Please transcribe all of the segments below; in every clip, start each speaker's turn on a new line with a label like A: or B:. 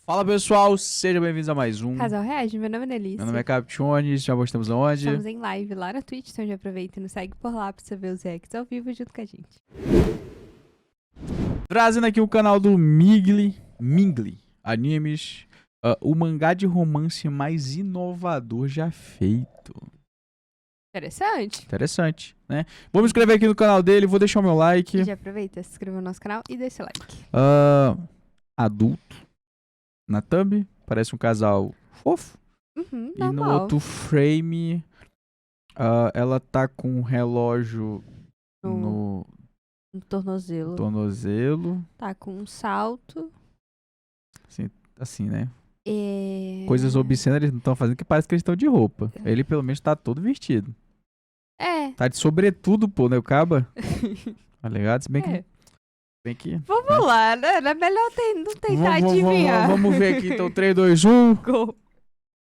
A: Fala pessoal, sejam bem-vindos a mais um.
B: Casal Reage, meu nome é Nelícia.
A: Meu nome é Captiones, já estamos aonde?
B: Estamos em live lá na Twitch, então já aproveita e nos segue por lá pra você ver os reacts ao vivo junto com a gente.
A: Trazendo aqui o canal do Mingli Animes, o mangá de romance mais inovador já feito. Interessante, né? Vou me inscrever aqui no canal dele, vou deixar o meu like.
B: E já aproveita, se inscreva no nosso canal e deixa o like.
A: Adulto, na thumb, parece um casal fofo.
B: Uhum,
A: E no
B: normal.
A: outro frame, ela tá com um relógio no
B: Um tornozelo.
A: tornozelo.
B: Tá com um salto.
A: Assim, né?
B: E...
A: Coisas obscenas eles não estão fazendo, que parece que eles estão de roupa. Ele pelo menos tá todo vestido.
B: É.
A: Tá de sobretudo, pô, né? O caba. Tá ligado? Se bem que...
B: É.
A: Bem que...
B: Vamos lá, né? É melhor não tentar adivinhar.
A: Vamos ver aqui, então. 3, 2, 1.
B: Go.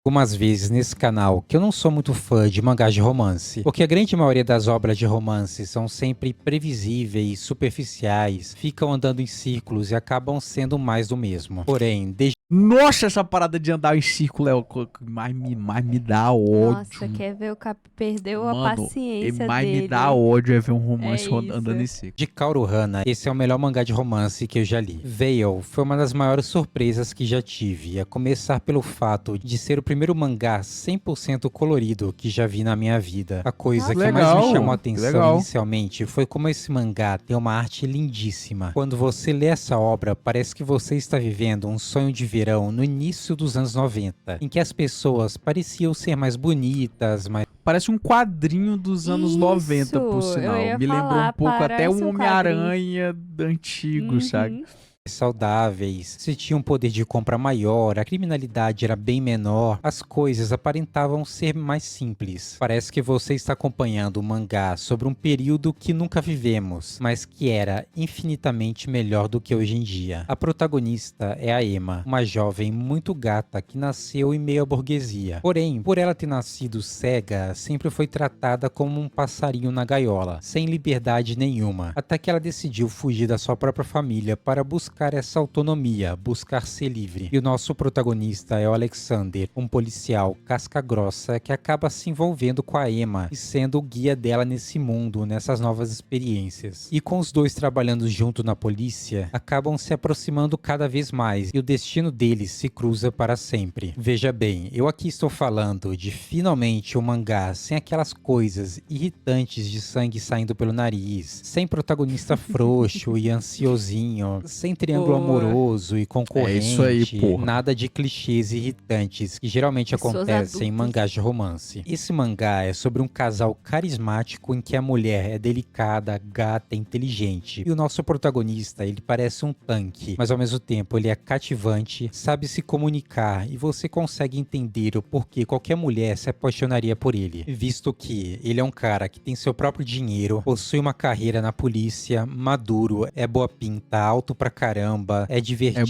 C: Algumas vezes nesse canal que eu não sou muito fã de mangás de romance, porque a grande maioria das obras de romance são sempre previsíveis, superficiais, ficam andando em círculos e acabam sendo mais do mesmo. Porém, desde
A: Nossa, essa parada de andar em círculo é o que mais me dá ódio.
B: Nossa, quer ver o Cap perdeu
A: Mano,
B: a paciência
A: mais
B: dele.
A: me dá ódio é ver um romance
B: É
A: andando em
B: isso.
A: círculo.
C: de Kaoru Hana, esse é o melhor mangá de romance que eu já li. Veil foi uma das maiores surpresas que já tive, a começar pelo fato de ser o primeiro mangá 100% colorido que já vi na minha vida. A coisa que mais
A: Legal,
C: me chamou a
A: que
C: atenção
A: legal.
C: inicialmente foi como esse mangá tem uma arte lindíssima. Quando você lê essa obra, parece que você está vivendo um sonho de verão no início dos anos 90, em que as pessoas pareciam ser mais bonitas, mais
A: Parece um quadrinho dos anos
B: Isso,
A: 90, por
B: eu
A: sinal.
B: ia
A: Me lembrou um
B: falar,
A: pouco até
B: parece
A: um
B: um
A: Homem-Aranha antigo, sabe?
B: Uhum.
C: saudáveis, se tinha um poder de compra maior, a criminalidade era bem menor, as coisas aparentavam ser mais simples. Parece que você está acompanhando um mangá sobre um período que nunca vivemos, mas que era infinitamente melhor do que hoje em dia. A protagonista é a Emma, uma jovem muito gata que nasceu em meio à burguesia. Porém, por ela ter nascido cega, sempre foi tratada como um passarinho na gaiola, sem liberdade nenhuma, até que ela decidiu fugir da sua própria família para buscar essa autonomia, buscar ser livre. E o nosso protagonista é o Alexander, um policial casca-grossa que acaba se envolvendo com a Emma e sendo o guia dela nesse mundo, nessas novas experiências. E com os dois trabalhando junto na polícia, acabam se aproximando cada vez mais e o destino deles se cruza para sempre. Veja bem, eu aqui estou falando de finalmente um mangá sem aquelas coisas irritantes de sangue saindo pelo nariz, sem protagonista frouxo e ansiosinho, sem triângulo
B: Boa.
C: amoroso e concorrente,
A: É isso aí, porra.
C: nada de clichês irritantes que geralmente
B: Pessoas
C: acontecem em
B: adultas.
C: mangás de romance. Esse mangá é sobre um casal carismático em que a mulher é delicada, gata e inteligente. E o nosso protagonista, ele parece um tanque, mas ao mesmo tempo ele é cativante, sabe se comunicar e você consegue entender o porquê qualquer mulher se apaixonaria por ele, visto que ele é um cara que tem seu próprio dinheiro, possui uma carreira na polícia, maduro, é boa pinta, alto pra caramba, é divertido.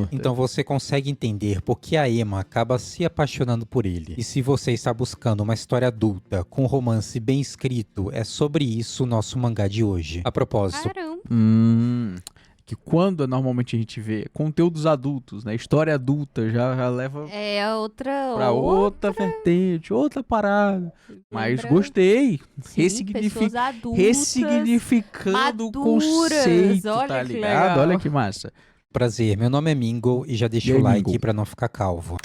A: pinta.
C: Então você consegue entender por que a Emma acaba se apaixonando por ele. E se você está buscando uma história adulta com um romance bem escrito, é sobre isso o nosso mangá de hoje. A propósito,
B: Caramba.
A: Que quando normalmente a gente vê conteúdos adultos, né? História adulta já leva
B: É a outra...
A: pra outra vertente, outra parada. Mas
B: Lembra?
A: gostei.
B: Sim, pessoas adultas.
A: Ressignificando o
B: maduras.
A: conceito,
B: Olha
A: tá
B: que
A: ligado?
B: legal.
A: Olha que massa.
C: prazer, meu nome é Mingo e já deixa
A: E aí,
C: o like
A: Mingo?
C: pra não ficar calvo.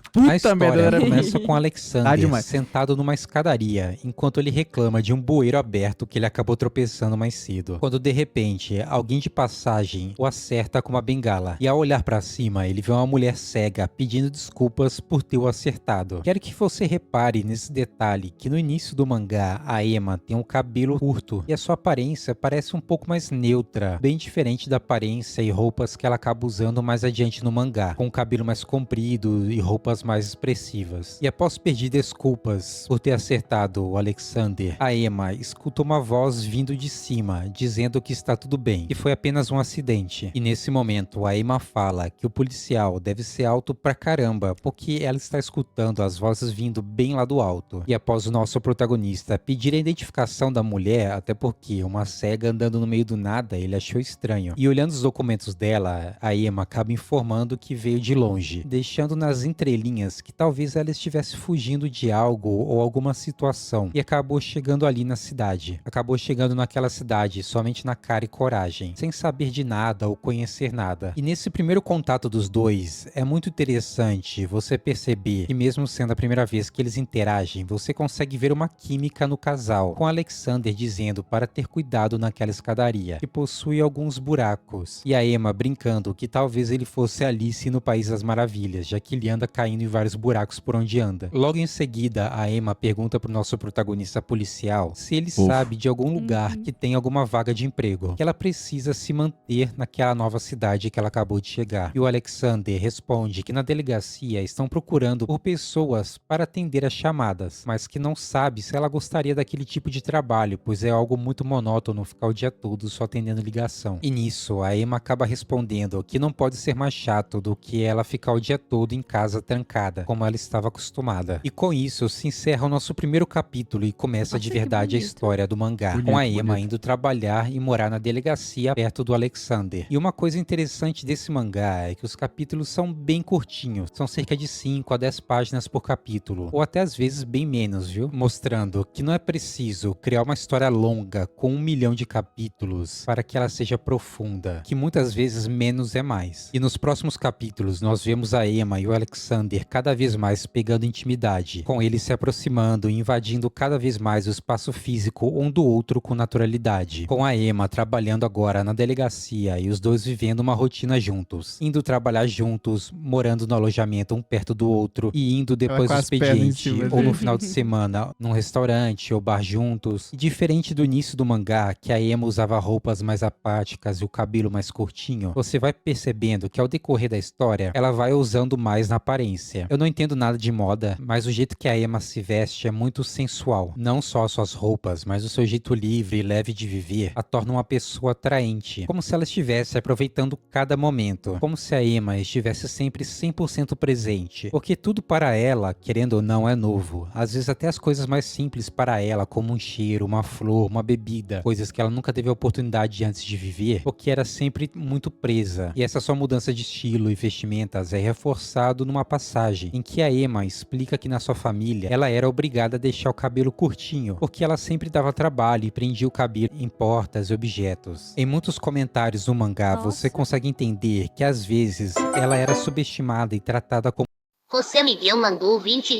C: A
A: Puta
C: história
A: merda.
C: começa com
A: Tá
C: Alexander
A: demais.
C: sentado numa escadaria, enquanto ele reclama de um bueiro aberto que ele acabou tropeçando mais cedo. Quando de repente, alguém de passagem o acerta com uma bengala, e ao olhar pra cima, ele vê uma mulher cega pedindo desculpas por ter o acertado. Quero que você repare nesse detalhe que no início do mangá, a Emma tem um cabelo curto, e a sua aparência parece um pouco mais neutra, bem diferente da aparência e roupas que ela acaba usando mais adiante no mangá, com o cabelo mais comprido e roupas mais expressivas. E após pedir desculpas por ter acertado o Alexander, a Emma escuta uma voz vindo de cima, dizendo que está tudo bem, que foi apenas um acidente. E nesse momento, a Emma fala que o policial deve ser alto pra caramba, porque ela está escutando as vozes vindo bem lá do alto. E após o nosso protagonista pedir a identificação da mulher, até porque uma cega andando no meio do nada, ele achou estranho. E olhando os documentos dela, a Emma acaba informando que veio de longe, deixando nas entrelinhas que talvez ela estivesse fugindo de algo ou alguma situação, e acabou chegando ali na cidade. Acabou chegando naquela cidade somente na cara e coragem, sem saber de nada ou conhecer nada. E nesse primeiro contato dos dois, é muito interessante você perceber que mesmo sendo a primeira vez que eles interagem, você consegue ver uma química no casal, com Alexander dizendo para ter cuidado naquela escadaria, que possui alguns buracos, e a Emma brincando que talvez ele fosse Alice no País das Maravilhas, já que ele anda caindo em vários buracos por onde anda. Logo em seguida, a Emma pergunta pro nosso protagonista policial se ele sabe de algum lugar que tem alguma vaga de emprego, que ela precisa se manter naquela nova cidade que ela acabou de chegar. E o Alexander responde que na delegacia estão procurando por pessoas para atender as chamadas, mas que não sabe se ela gostaria daquele tipo de trabalho, pois é algo muito monótono ficar o dia todo só atendendo ligação. E nisso, a Emma acaba respondendo que não pode ser mais chato do que ela ficar o dia todo em casa trancada, como ela estava acostumada. E com isso, se encerra o nosso primeiro capítulo e começa de verdade a história do mangá, com a Emma indo trabalhar e morar na delegacia perto do Alexander. E uma coisa interessante desse mangá é que os capítulos são bem curtinhos, são cerca de 5 a 10 páginas por capítulo, ou até às vezes bem menos, viu? Mostrando que não é preciso criar uma história longa com 1 milhão de capítulos para que ela seja profunda, que muitas vezes menos é mais. E nos próximos capítulos nós vemos a Emma e o Alexander cada vez mais pegando intimidade, com eles se aproximando e invadindo cada vez mais o espaço físico um do outro com naturalidade, com a Emma trabalhando agora na delegacia e os dois vivendo uma rotina juntos, indo trabalhar juntos, morando no alojamento um perto do outro e indo depois do expediente ou no final de semana num restaurante ou bar juntos. E diferente do início do mangá, que a Emma usava roupas mais apáticas e o cabelo mais curtinho, você vai percebendo que ao decorrer da história, ela vai usando mais na aparência. Eu não entendo nada de moda, mas o jeito que a Emma se veste é muito sensual. Não só suas roupas, mas o seu jeito livre e leve de viver a torna uma pessoa atraente, como se ela estivesse aproveitando cada momento, como se a Emma estivesse sempre 100% presente, porque tudo para ela, querendo ou não, é novo. Às vezes até as coisas mais simples para ela, como um cheiro, uma flor, uma bebida, coisas que ela nunca teve a oportunidade antes de viver, porque era sempre muito presa. E essa sua mudança de estilo e vestimentas é reforçado numa passagem em que a Emma explica que na sua família ela era obrigada a deixar o cabelo curtinho, porque ela sempre dava trabalho e prendia o cabelo em portas e objetos. Em muitos comentários do mangá, você consegue entender que às vezes ela era subestimada e tratada como
D: Você Miguel mandou R$ 20.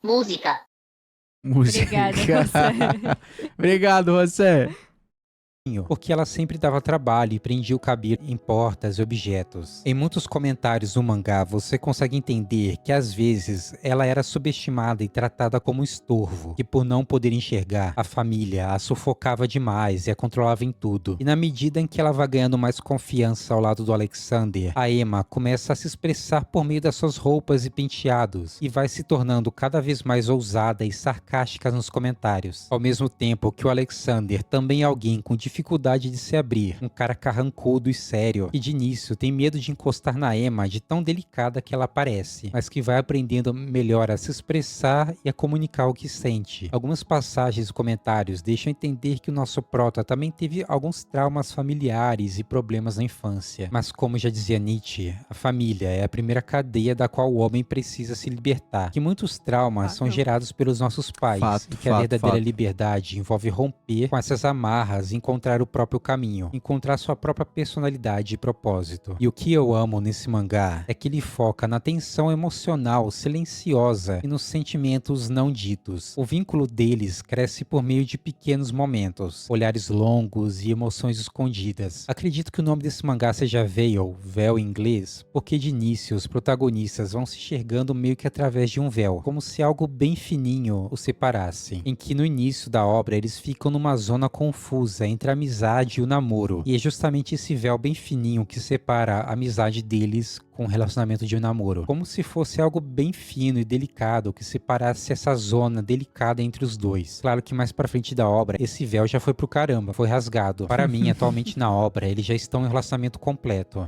D: Música.
B: Obrigada, José.
A: Obrigado, José.
C: porque ela sempre dava trabalho e prendia o cabelo em portas e objetos. Em muitos comentários do mangá, você consegue entender que às vezes ela era subestimada e tratada como um estorvo, que por não poder enxergar, a família a sufocava demais e a controlava em tudo. E na medida em que ela vai ganhando mais confiança ao lado do Alexander, a Emma começa a se expressar por meio das suas roupas e penteados, e vai se tornando cada vez mais ousada e sarcástica nos comentários. Ao mesmo tempo que o Alexander também é alguém com dificuldade de se abrir, um cara carrancudo e sério, que de início tem medo de encostar na Emma de tão delicada que ela parece, mas que vai aprendendo melhor a se expressar e a comunicar o que sente. Algumas passagens e comentários deixam entender que o nosso prota também teve alguns traumas familiares e problemas na infância, mas como já dizia Nietzsche, a família é a primeira cadeia da qual o homem precisa se libertar, que muitos traumas são gerados pelos nossos pais, e que a verdadeira liberdade envolve romper com essas amarras e encontrar o próprio caminho, encontrar sua própria personalidade e propósito. E o que eu amo nesse mangá é que ele foca na tensão emocional silenciosa e nos sentimentos não ditos. O vínculo deles cresce por meio de pequenos momentos, olhares longos e emoções escondidas. Acredito que o nome desse mangá seja Veil, véu em inglês, porque de início os protagonistas vão se enxergando meio que através de um véu, como se algo bem fininho os separasse, em que no início da obra eles ficam numa zona confusa entre entre a amizade e o namoro. E é justamente esse véu bem fininho que separa a amizade deles com o relacionamento de um namoro. Como se fosse algo bem fino e delicado que separasse essa zona delicada entre os dois. Claro que mais pra frente da obra, esse véu já foi pro caramba, foi rasgado. Para mim, atualmente na obra, eles já estão em relacionamento completo.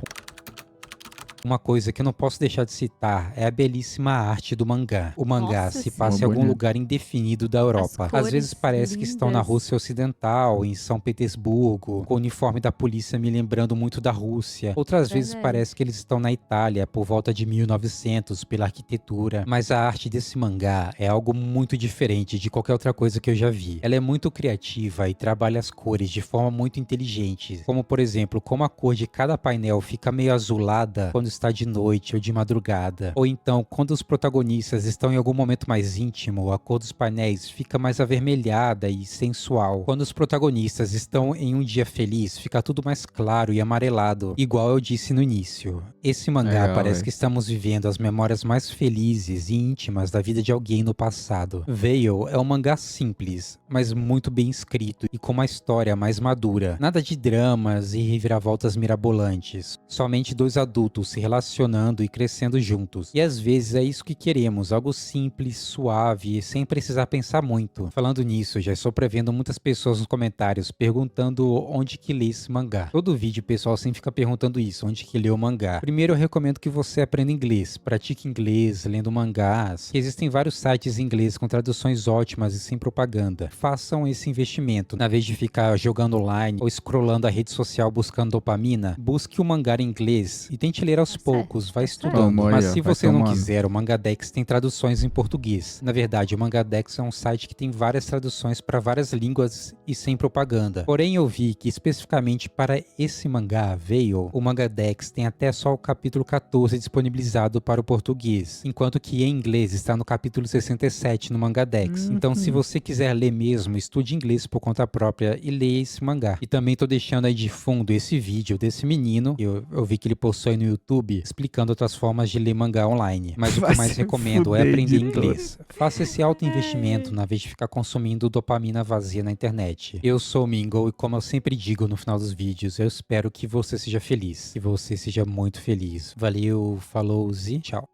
C: Uma coisa que eu não posso deixar de citar é a belíssima arte do mangá. O mangá
B: Nossa
C: se passa em
A: Senhora.
C: algum lugar indefinido da Europa. Às
B: cores
C: vezes parece que estão na
B: lindas.
C: Rússia Ocidental, em São Petersburgo, com o uniforme da polícia me lembrando muito da Rússia. Outras vezes
B: Verdade.
C: parece que eles estão na Itália, por volta de 1900, pela arquitetura. Mas a arte desse mangá é algo muito diferente de qualquer outra coisa que eu já vi. Ela é muito criativa e trabalha as cores de forma muito inteligente. Como, por exemplo, como a cor de cada painel fica meio azulada quando está de noite ou de madrugada. Ou então, quando os protagonistas estão em algum momento mais íntimo, a cor dos painéis fica mais avermelhada e sensual. Quando os protagonistas estão em um dia feliz, fica tudo mais claro e amarelado, igual eu disse no início. Esse mangá
A: Legal,
C: parece
A: véi.
C: que estamos vivendo as memórias mais felizes e íntimas da vida de alguém no passado. Veil é um mangá simples, mas muito bem escrito e com uma história mais madura. Nada de dramas e reviravoltas mirabolantes. Somente dois adultos se relacionando e crescendo juntos. E às vezes é isso que queremos, algo simples, suave e sem precisar pensar muito. Falando nisso, já estou prevendo muitas pessoas nos comentários perguntando onde que lê esse mangá. Todo vídeo o pessoal sempre fica perguntando isso, onde que lê o mangá. Primeiro eu recomendo que você aprenda inglês, pratique inglês, lendo mangás. Existem vários sites em inglês com traduções ótimas e sem propaganda. Façam esse investimento. Na vez de ficar jogando online ou scrollando a rede social buscando dopamina, busque o mangá em inglês e tente ler aos poucos, vai estudando.
A: Toma aí,
C: Mas
A: ó,
C: se
A: vai
C: você não
A: tomando.
C: quiser, o Mangadex tem traduções em português. Na verdade, o Mangadex é um site que tem várias traduções para várias línguas e sem propaganda. Porém, eu vi que especificamente para esse mangá, Veil, o Mangadex tem até só o capítulo 14 disponibilizado para o português, enquanto que em inglês está no capítulo 67 no Mangadex. Então, se você quiser ler mesmo, estude inglês por conta própria e leia esse mangá. E também tô deixando aí de fundo esse vídeo desse menino, eu vi que ele postou aí no YouTube, explicando outras formas de ler mangá online. Mas o que
A: Vai
C: eu mais
A: se
C: recomendo é
A: fuder,
C: aprender
A: editor.
C: inglês. Faça esse alto investimento na vez de ficar consumindo dopamina vazia na internet. Eu sou o Mingle e como eu sempre digo no final dos vídeos, eu espero que você seja feliz. Que você seja muito feliz. Valeu, falou e tchau.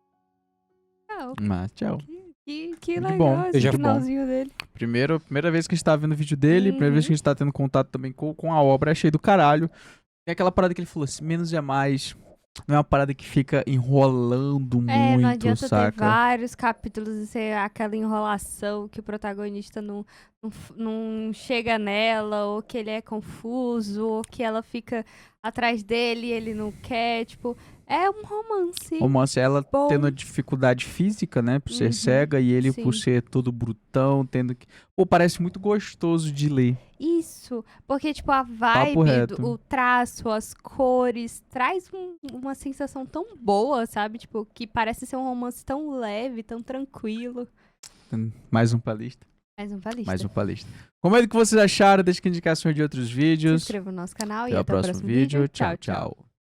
B: Tchau.
A: Mas, tchau.
B: Que
A: Muito
B: legal
A: bom.
B: esse
C: Já foi bom.
B: finalzinho dele.
A: Primeira vez que a gente tá vendo o vídeo dele, primeira vez que a gente tá tendo contato também com a obra, achei do caralho. Tem aquela parada que ele falou assim, menos é mais. Não é uma parada que fica enrolando
B: É, não
A: muito,
B: adianta ter
A: saca?
B: vários capítulos e ser aquela enrolação que o protagonista não chega nela, ou que ele é confuso, ou que ela fica atrás dele e ele não quer, tipo, é um romance.
A: Romance, ela
B: Bom.
A: tendo dificuldade física, né? Por ser
B: Uhum,
A: cega e ele por
B: sim.
A: ser todo brutão, tendo que. Pô, parece muito gostoso de ler.
B: Isso, porque, tipo, a vibe,
A: reto.
B: o traço, as cores, traz uma sensação tão boa, sabe? Tipo, que parece ser um romance tão leve, tão tranquilo.
A: Mais um pra lista.
B: Mais um valista.
A: Mais um pra lista. Comenta o que vocês acharam, deixa aqui indicações de outros
B: Se
A: vídeos.
B: inscreva no nosso canal
A: Até
B: e
A: o
B: até o
A: próximo vídeo. Tchau,
B: Tchau, tchau.
A: tchau.